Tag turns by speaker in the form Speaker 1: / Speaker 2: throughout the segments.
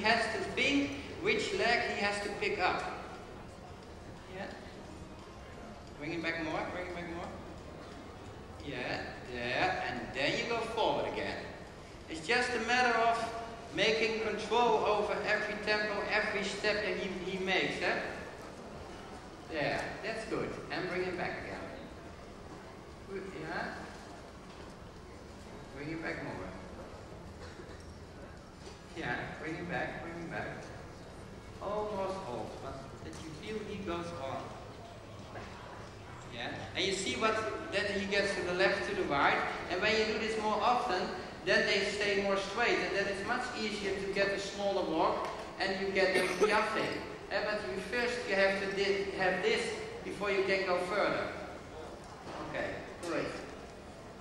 Speaker 1: has to think which leg he has to pick up. Yeah. Bring it back more, bring it back more. Yeah, there, and then you go forward again. It's just a matter of making control over every tempo, every step that he makes. Eh? There, that's good. And bring it back again. Good, yeah. Bring it back more. Yeah, bring it back, bring it back. Almost hold, but that you feel he goes on. Yeah, and you see what, then he gets to the left, to the right, and when you do this more often, then they stay more straight, and then it's much easier to get a smaller walk, and you get the piaffing. But you first you have to have this before you can go further. Okay, great.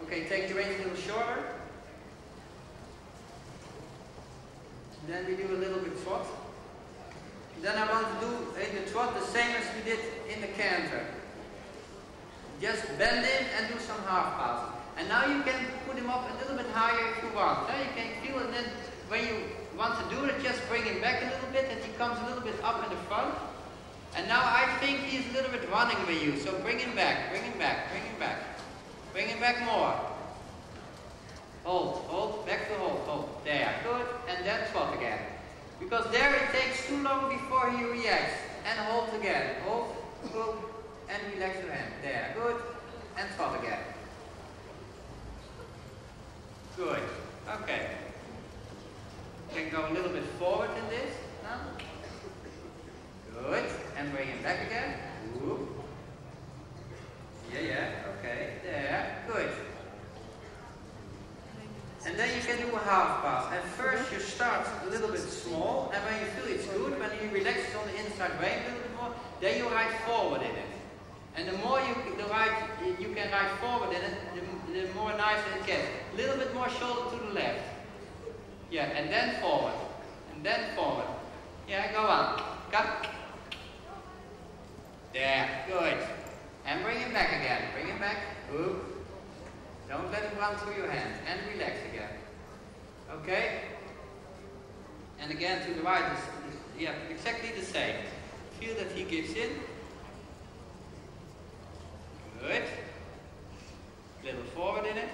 Speaker 1: Okay, take the range a little shorter. Then we do a little bit trot. Then I want to do in the trot the same as we did in the canter. Just bend in and do some half passes. And now you can put him up a little bit higher if you want. Now you can feel it, and then when you want to do it, just bring him back a little bit, and he comes a little bit up in the front. And now I think he's a little bit running with you, so bring him back, bring him back, bring him back. Bring him back more. Hold, hold, back to hold, hold. There, good. And then trot again. Because there it takes too long before he reacts. And hold again. Hold, hold, and relax your hand. There, good. And trot again. Good. Okay. You can go a little bit forward in this. Now. Good. And bring him back again. Whoop. Yeah, okay. There. Good. And then you can do a half pass. At first you start a little bit small, and when you feel it's good, when you relax on the inside brain a little bit more, then you ride forward in it. And the more you can ride forward in it, the more nicer it gets. A little bit more shoulder to the left. Yeah, and then forward. And then forward. Yeah, go on. Come. There, good. And bring him back again. Bring him back. Oop. Don't let him run through your hands. And relax again. Okay? And again to the right. Yeah, exactly the same. Feel that he gives in. Good. Little forward in it.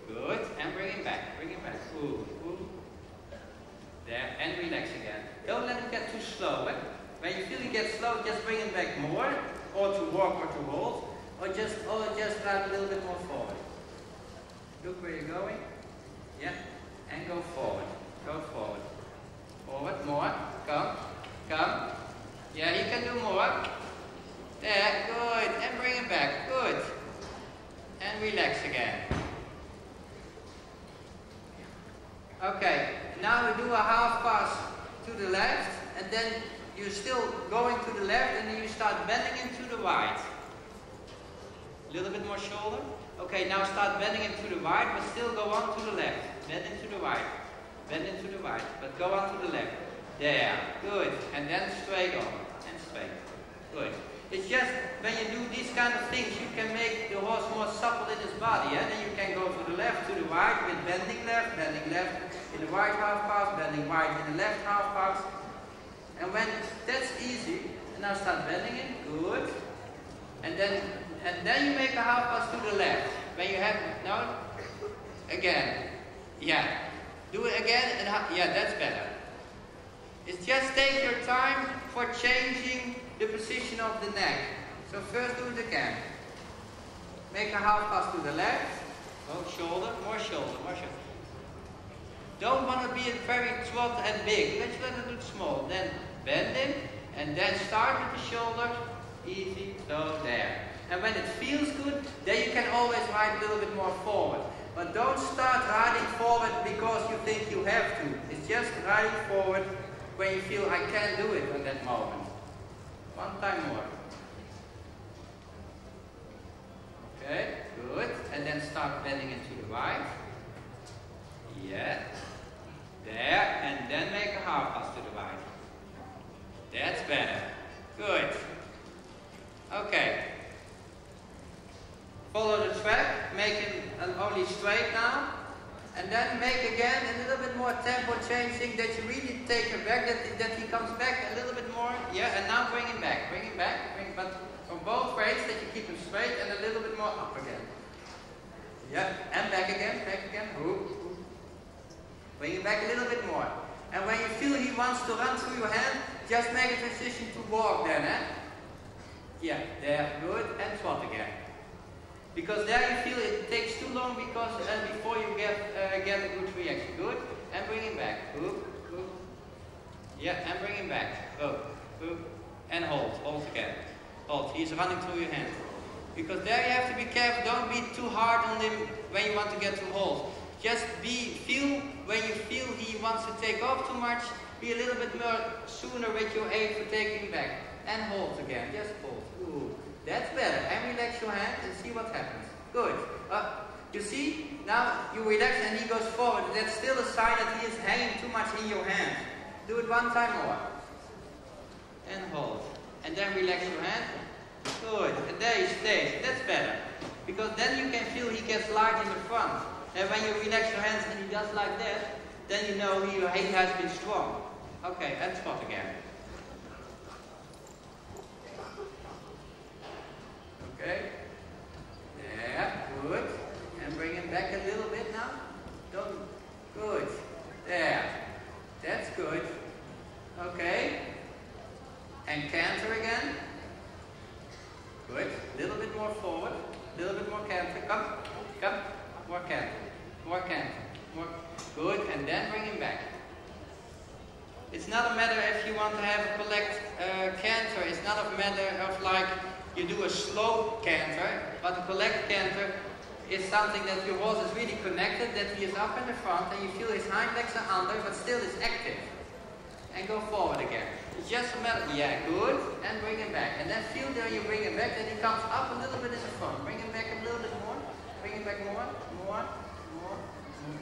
Speaker 1: Good. And bring him back. Bring him back. Ooh, ooh. There. And relax again. Don't let him get too slow. Eh? When you feel he gets slow, just bring him back more. Or to walk or to hold. Or just drive a little bit more forward. Look where you're going. Yeah. And go forward. Go forward. Forward. More. Come. Come. Yeah, you can do more. There. Good. And bring him back. Good. And relax again. Okay. Now we do a half pass to the left. And then you're still going to the left. And then you start bending into the right. A little bit more shoulder. Okay, now start bending into the right, but still go on to the left. Bend into the right. Bend into the right, but go on to the left. There, good. And then straight on. And straight. Good. It's just when you do these kind of things, you can make the horse more supple in his body. And then you can go to the left, to the right, with bending left in the right half pass, bending right in the left half pass. And when that's easy, and now start bending it. Good. And then you make a half pass to the left. When you have, no, again, yeah. Do it again, and yeah, that's better. It's just take your time for changing the position of the neck. So first do it again. Make a half pass to the left. Oh, shoulder, more shoulder, more shoulder. Don't want to be very trot and big. Let's let it look small. Then bend it, and then start with the shoulder. Easy, so there. And when it feels good, then you can always ride a little bit more forward. But don't start riding forward because you think you have to. It's just riding forward when you feel I can't do it in that moment. One time more. Okay, good. And then start bending into the right. Yeah. There. And then make a half pass to the right. That's better. Good. Okay. Follow the track, make it only straight now. And then make again a little bit more tempo changing, that you really take him back, that he comes back a little bit more. Yeah, and now bring him back, but from both ways, that you keep him straight and a little bit more up again. Yeah, and back again. Ooh. Bring him back a little bit more. And when you feel he wants to run through your hand, just make a transition to walk then, eh? Yeah, there, good, and trot again. Because there you feel it takes too long because before you get a good reaction. Good, and bring him back. Ooh. Yeah, and bring him back. Ooh. And hold again. Hold, he's running through your hand. Because there you have to be careful, don't be too hard on him when you want to get to hold. Just feel when you feel he wants to take off too much, be a little bit more sooner with your aim for taking back. And hold again, just hold. Ooh, that's better. And relax your hand and see what happens. Good. You see, now you relax and he goes forward. That's still a sign that he is hanging too much in your hand. Do it one time more. And hold. And then relax your hand. Good. And there he stays. That's better. Because then you can feel he gets light in the front. And when you relax your hands and he does like that, then you know he has been strong. Okay, and trot again. Okay. There, good. And bring him back a little bit now. Good. There. That's good. Okay. And canter again. Good. A little bit more forward. A little bit more canter. Come. More canter. More. Good. And then bring him back. It's not a matter if you want to have a collect canter. It's not a matter of like you do a slow canter, but a collect canter is something that your horse is really connected, that he is up in the front and you feel his hind legs are under, but still is active. And go forward again. It's just a matter, yeah, good, and bring him back. And then feel that you bring him back, that he comes up a little bit in the front. Bring him back a little bit more. Bring him back more.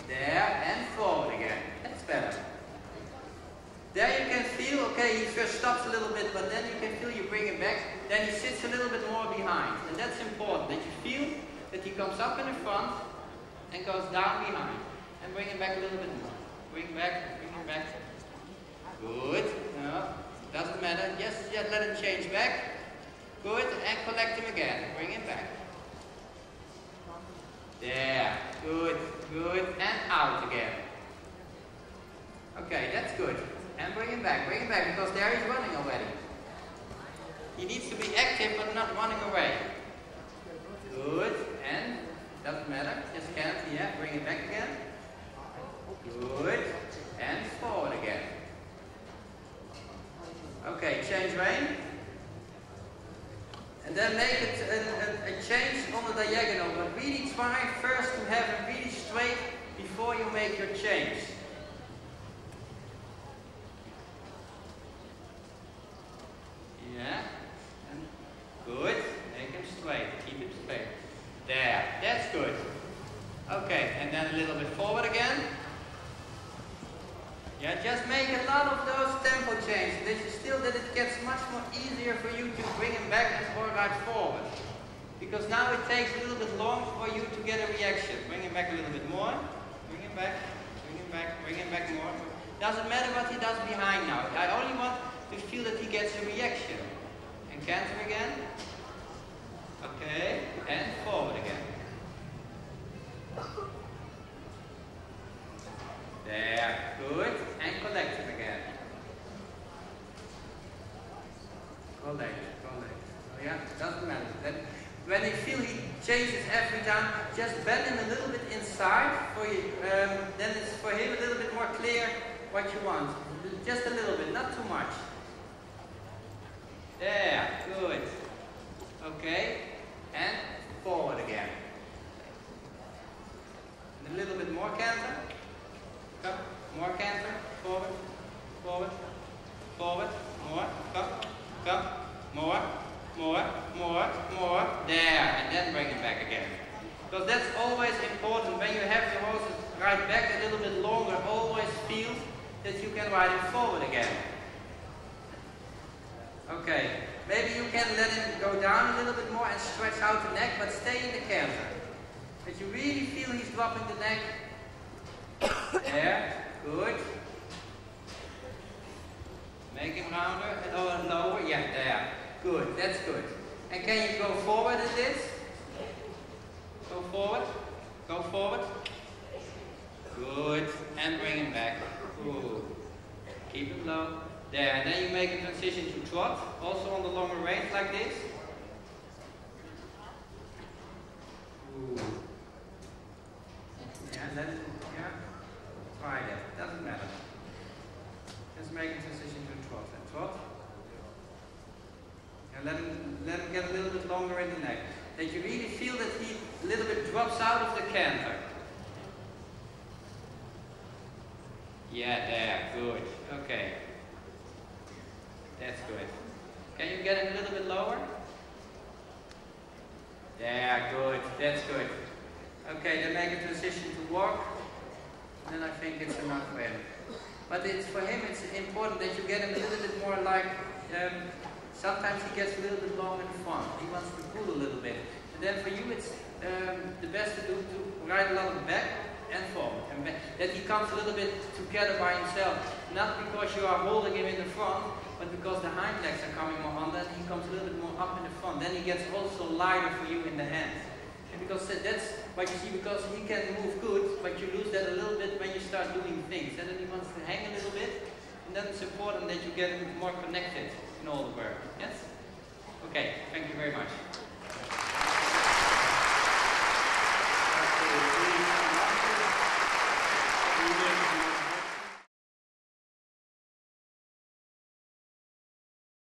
Speaker 1: There, and forward again. That's better. There you can feel, okay, he first stops a little bit, but then you can feel you bring him back. Then he sits a little bit more behind. And that's important, that you feel that he comes up in the front and goes down behind. And bring him back a little bit more. Bring him back. Good. No, doesn't matter. Just let him change back. Good. And collect him again. Bring him back. There. Good. And out again. Okay, that's good. And bring him back, because there he's running already. He needs to be active but not running away. Good, and doesn't matter, just can't, yeah, bring him back again. Good, and forward again. Okay, change rein. And then make it a change on the diagonal, but really try first to have it really straight before you make your change. Yeah, and good, make him straight, keep him straight. There, that's good. Okay, and then a little bit forward again. Yeah, just make a lot of those tempo changes, that it gets much more easier for you to bring him back and or right forward. Because now it takes a little bit long for you to get a reaction. Bring him back a little bit more, bring him back more. Doesn't matter what he does behind now. I only want to feel that he gets a reaction. And canter again. Okay, and forward again. There, good. And collect him again. Collect. Oh yeah, doesn't matter. Then when you feel he changes every time, just bend him a little bit inside for you. Then it's for him a little bit more clear what you want. Just a little bit, not too much. There, good. Okay, and forward again. And a little bit more canter. Come, more canter. Forward. More. Come, more. There, and then bring it back again. Because that's always important. When you have the horses ride back a little bit longer, always feel that you can ride him forward again. Okay, maybe you can let him go down a little bit more and stretch out the neck, but stay in the canter. But you really feel he's dropping the neck There, good. Make him rounder and lower. Yeah, there. Good, that's good. And can you go forward in this? Go forward. Go forward. Good. And bring him back. Ooh. Keep him low. There. And then you make a transition to trot. Also on the longer range like this. Ooh. Yeah, try that. Doesn't matter. Just make a transition to trot. And trot. And let him get a little bit longer in the neck. That you really feel that he a little bit drops out of the canter. Yeah, there. Good. Okay. That's good. Can you get him a little bit lower? There, good. That's good. Okay, then make a transition to walk. Then I think it's enough for him. But for him, it's important that you get him a little bit more like, sometimes he gets a little bit long in the front. He wants to pull a little bit. And then for you, it's the best to do to ride a lot of back and forward. And that he comes a little bit together by himself. Not because you are holding him in the front, but because the hind legs are coming more under, and he comes a little bit more up in the front. Then he gets also lighter for you in the hands. And because that's what you see, because he can move good, but you lose that a little bit when you start doing things. And then he wants to hang a little bit, and then it's important that you get him more connected.